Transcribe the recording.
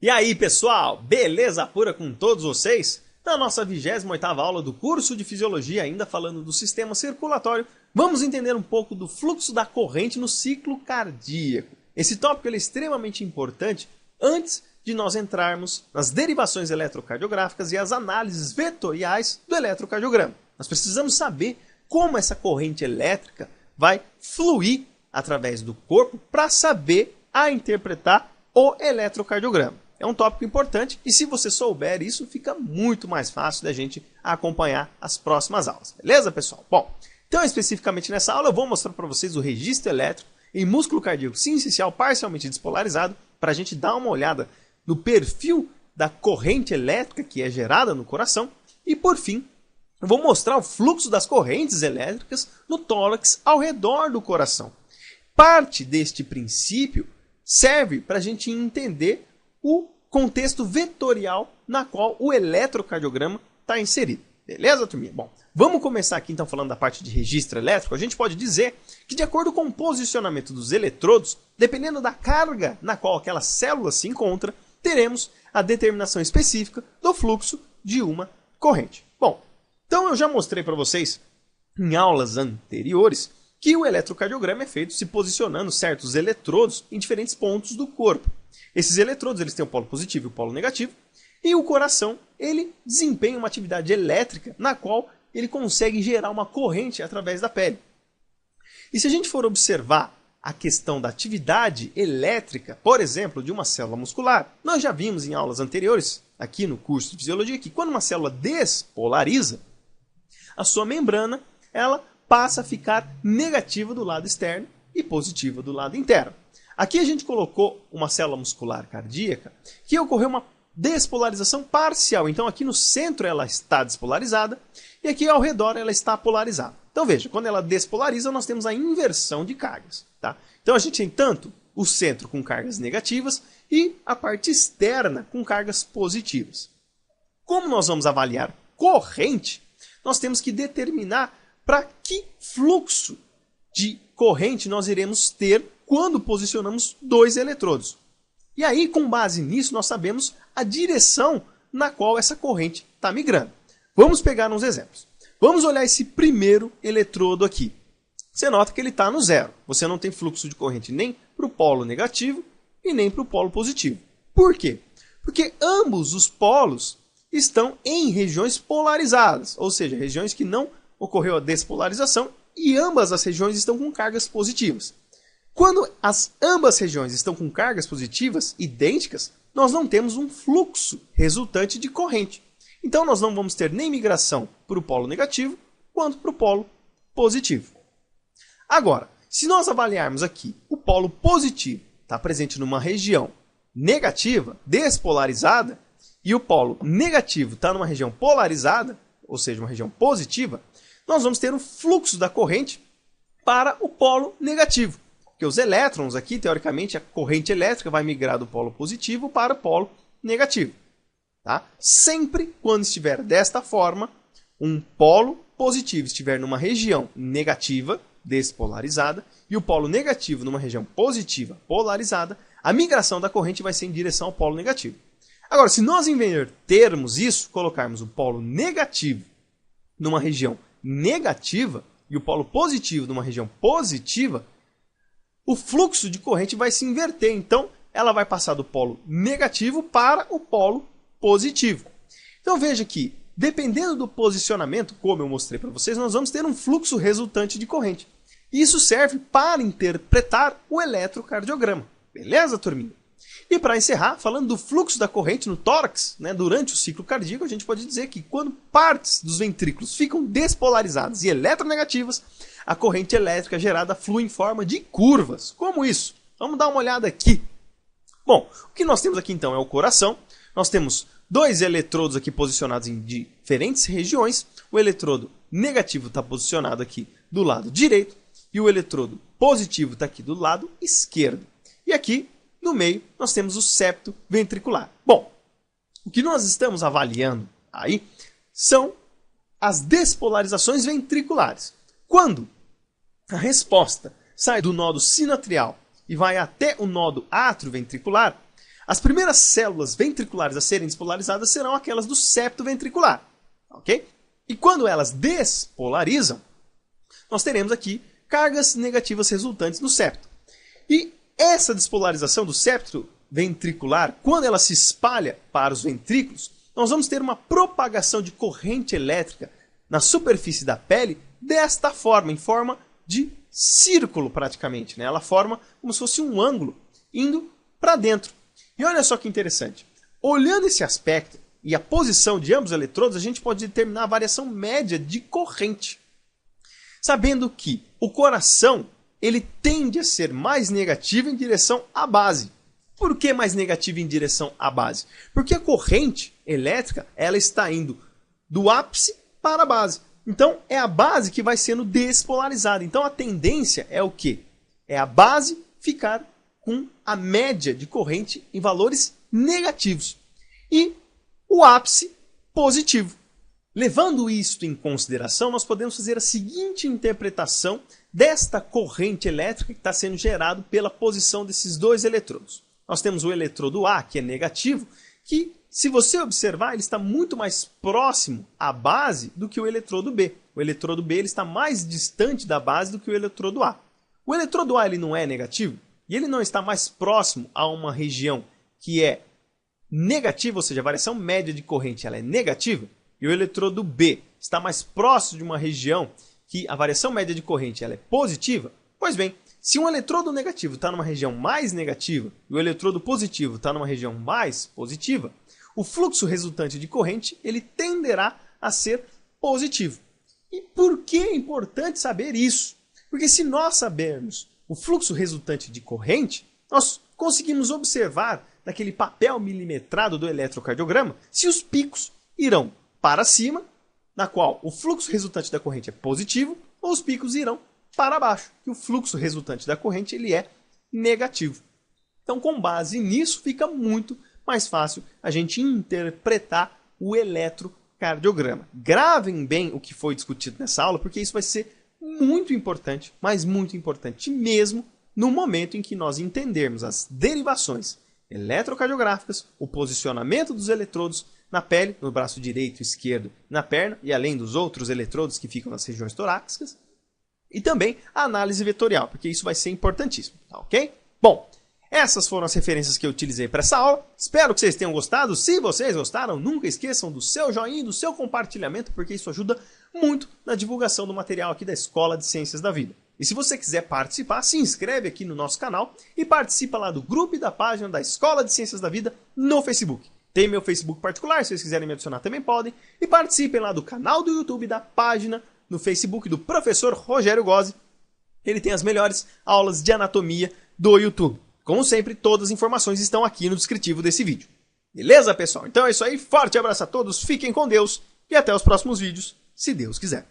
E aí, pessoal, beleza pura com todos vocês? Na nossa 28ª aula do curso de Fisiologia, ainda falando do sistema circulatório, vamos entender um pouco do fluxo da corrente no ciclo cardíaco. Esse tópico é extremamente importante antes de nós entrarmos nas derivações eletrocardiográficas e as análises vetoriais do eletrocardiograma. Nós precisamos saber como essa corrente elétrica vai fluir através do corpo para saber interpretar o eletrocardiograma. É um tópico importante e se você souber isso, fica muito mais fácil da gente acompanhar as próximas aulas. Beleza, pessoal? Bom, então especificamente nessa aula eu vou mostrar para vocês o registro elétrico em músculo cardíaco sincicial parcialmente despolarizado para a gente dar uma olhada no perfil da corrente elétrica que é gerada no coração e, por fim, eu vou mostrar o fluxo das correntes elétricas no tórax ao redor do coração. Parte deste princípio serve para a gente entender o contexto vetorial na qual o eletrocardiograma está inserido. Beleza, turminha? Bom, vamos começar aqui então falando da parte de registro elétrico. A gente pode dizer que de acordo com o posicionamento dos eletrodos, dependendo da carga na qual aquela célula se encontra, teremos a determinação específica do fluxo de uma corrente. Bom, então eu já mostrei para vocês em aulas anteriores que o eletrocardiograma é feito se posicionando certos eletrodos em diferentes pontos do corpo. Esses eletrodos eles têm o polo positivo e o polo negativo, e o coração ele desempenha uma atividade elétrica na qual ele consegue gerar uma corrente através da pele. E se a gente for observar a questão da atividade elétrica, por exemplo, de uma célula muscular, nós já vimos em aulas anteriores, aqui no curso de Fisiologia, que quando uma célula despolariza, a sua membrana ela passa a ficar negativa do lado externo e positiva do lado interno. Aqui a gente colocou uma célula muscular cardíaca que ocorreu uma despolarização parcial. Então aqui no centro ela está despolarizada e aqui ao redor ela está polarizada. Então veja, quando ela despolariza nós temos a inversão de cargas. Tá? Então a gente tem tanto o centro com cargas negativas e a parte externa com cargas positivas. Como nós vamos avaliar corrente, nós temos que determinar para que fluxo de corrente nós iremos ter quando posicionamos dois eletrodos. E aí, com base nisso, nós sabemos a direção na qual essa corrente está migrando. Vamos pegar uns exemplos. Vamos olhar esse primeiro eletrodo aqui. Você nota que ele está no zero. Você não tem fluxo de corrente nem para o polo negativo e nem para o polo positivo. Por quê? Porque ambos os polos estão em regiões polarizadas, ou seja, regiões que não ocorreu a despolarização e ambas as regiões estão com cargas positivas. Quando ambas regiões estão com cargas positivas idênticas, nós não temos um fluxo resultante de corrente. Então nós não vamos ter nem migração para o polo negativo quanto para o polo positivo. Agora, se nós avaliarmos aqui o polo positivo está presente numa região negativa, despolarizada, e o polo negativo está numa região polarizada, ou seja, uma região positiva, nós vamos ter um fluxo da corrente para o polo negativo. Porque os elétrons aqui, teoricamente, a corrente elétrica vai migrar do polo positivo para o polo negativo. Tá? Sempre quando estiver desta forma, um polo positivo estiver numa região negativa, despolarizada, e o polo negativo numa região positiva, polarizada, a migração da corrente vai ser em direção ao polo negativo. Agora, se nós invertermos isso, colocarmos o polo negativo numa região negativa e o polo positivo numa região positiva, o fluxo de corrente vai se inverter. Então, ela vai passar do polo negativo para o polo positivo. Então, veja que, dependendo do posicionamento, como eu mostrei para vocês, nós vamos ter um fluxo resultante de corrente. Isso serve para interpretar o eletrocardiograma. Beleza, turminha? E para encerrar, falando do fluxo da corrente no tórax, durante o ciclo cardíaco, a gente pode dizer que quando partes dos ventrículos ficam despolarizadas e eletronegativas, a corrente elétrica gerada flui em forma de curvas. Como isso? Vamos dar uma olhada aqui. Bom, o que nós temos aqui então é o coração. Nós temos dois eletrodos aqui posicionados em diferentes regiões. O eletrodo negativo está posicionado aqui do lado direito e o eletrodo positivo está aqui do lado esquerdo. E aqui, no meio, nós temos o septo ventricular. Bom, o que nós estamos avaliando aí são as despolarizações ventriculares. Quando a resposta sai do nodo sinoatrial e vai até o nodo atrioventricular, As primeiras células ventriculares a serem despolarizadas serão aquelas do septo ventricular, ok? E quando elas despolarizam, nós teremos aqui cargas negativas resultantes no septo. E essa despolarização do septo ventricular, quando ela se espalha para os ventrículos, nós vamos ter uma propagação de corrente elétrica na superfície da pele desta forma, em forma de círculo praticamente, né? Ela forma como se fosse um ângulo indo para dentro. E olha só que interessante. Olhando esse aspecto e a posição de ambos os eletrodos, a gente pode determinar a variação média de corrente. Sabendo que o coração ele tende a ser mais negativo em direção à base. Por que mais negativo em direção à base? Porque a corrente elétrica ela está indo do ápice para a base. Então, é a base que vai sendo despolarizada. Então, a tendência é o quê? É a base ficar com a média de corrente em valores negativos. E o ápice positivo. Levando isto em consideração, nós podemos fazer a seguinte interpretação desta corrente elétrica que está sendo gerada pela posição desses dois eletrodos. Nós temos o eletrodo A, que é negativo, que, se você observar, ele está muito mais próximo à base do que o eletrodo B. O eletrodo B ele está mais distante da base do que o eletrodo A. O eletrodo A ele não é negativo e ele não está mais próximo a uma região que é negativa, ou seja, a variação média de corrente ela é negativa, e o eletrodo B está mais próximo de uma região que a variação média de corrente ela é positiva. Pois bem, se um eletrodo negativo está numa região mais negativa e o eletrodo positivo está numa região mais positiva, o fluxo resultante de corrente ele tenderá a ser positivo. E por que é importante saber isso? Porque se nós sabermos o fluxo resultante de corrente, nós conseguimos observar naquele papel milimetrado do eletrocardiograma se os picos irão para cima, na qual o fluxo resultante da corrente é positivo, ou os picos irão para baixo, que o fluxo resultante da corrente ele é negativo. Então, com base nisso, fica muito mais fácil a gente interpretar o eletrocardiograma. Gravem bem o que foi discutido nessa aula, porque isso vai ser muito importante, mas muito importante mesmo no momento em que nós entendermos as derivações eletrocardiográficas, o posicionamento dos eletrodos na pele, no braço direito, esquerdo, na perna, e além dos outros eletrodos que ficam nas regiões torácicas, e também a análise vetorial, porque isso vai ser importantíssimo, tá ok? Bom, essas foram as referências que eu utilizei para essa aula. Espero que vocês tenham gostado. Se vocês gostaram, nunca esqueçam do seu joinha e do seu compartilhamento, porque isso ajuda muito na divulgação do material aqui da Escola de Ciências da Vida. E se você quiser participar, se inscreve aqui no nosso canal e participa lá do grupo e da página da Escola de Ciências da Vida no Facebook. Tem meu Facebook particular, se vocês quiserem me adicionar também podem. E participem lá do canal do YouTube, da página no Facebook do professor Rogério Gozzi. Ele tem as melhores aulas de anatomia do YouTube. Como sempre, todas as informações estão aqui no descritivo desse vídeo. Beleza, pessoal? Então é isso aí. Forte abraço a todos, fiquem com Deus e até os próximos vídeos, se Deus quiser.